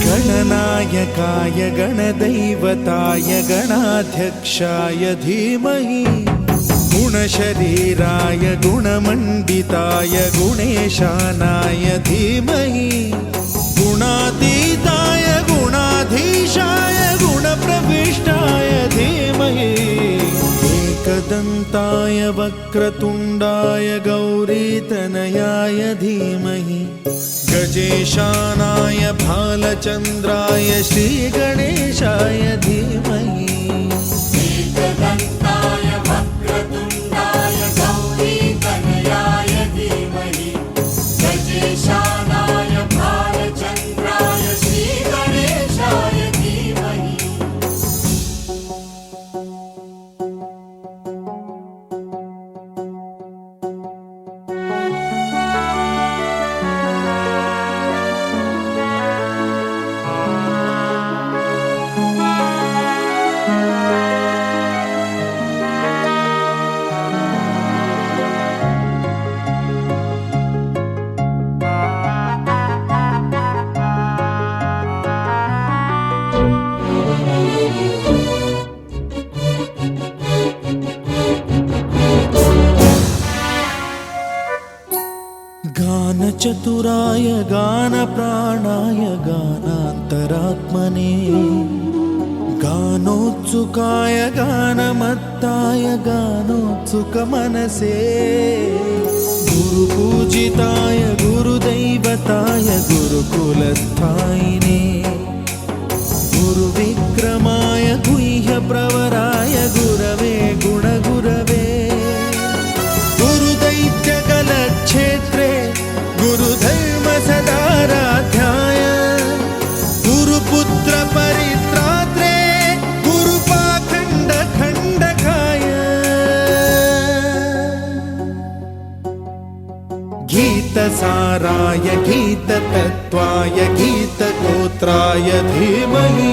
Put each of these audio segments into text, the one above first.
गणनायकाय गणदैवताय गणाध्यक्षाय धीमहि गुणशरीराय गुणमण्डिताय गुणेशानाय धीमहि गुणातीताय गुणाधीशाय गुणप्रविष्टाय धीमहि एकदन्ताय वक्रतुण्डाय गौरीतनयाय धीमहि गजेशानाय भालचन्द्राय श्रीगणेशाय धीमहि एकदन्ताय वक्रतुण्डाय गौरीतनयाय धीमहि गजेशानाय भालचन्द्राय श्रीगणेशाय धीमहि गानचतुराय गानप्राणाय गानान्तरात्मने गानोत्सुकाय गानमत्ताय गानोत्सुकमनसे गुरुपूजिताय गुरुदैवताय गुरुकुलस्थायिने गुरुविक्रमाय गुह्यप्रवराय गुरवे गुणगुरवे गुरुदैत्यकलक्षेत्रे गुरुधर्मसदाराध्याय गुरुपुत्रपरित्रात्रे गुरुपाखण्डखण्डकाय गीतसाराय गीततत्त्वाय गीतगोत्राय धीमहि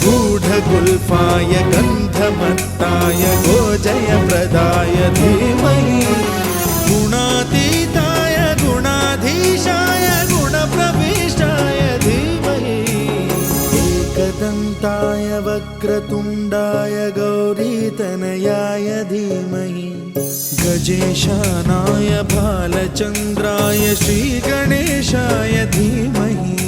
गूढगुल्फाय गन्धमत्ताय गोजयप्रदाय धीमहि गुणातीताय गुणाधीशाय गुणप्रविष्टाय धीमहि एकदन्ताय वक्रतुण्डाय गौरीतनयाय धीमहि गजेशानाय भालचन्द्राय श्रीगणेशाय धीमहि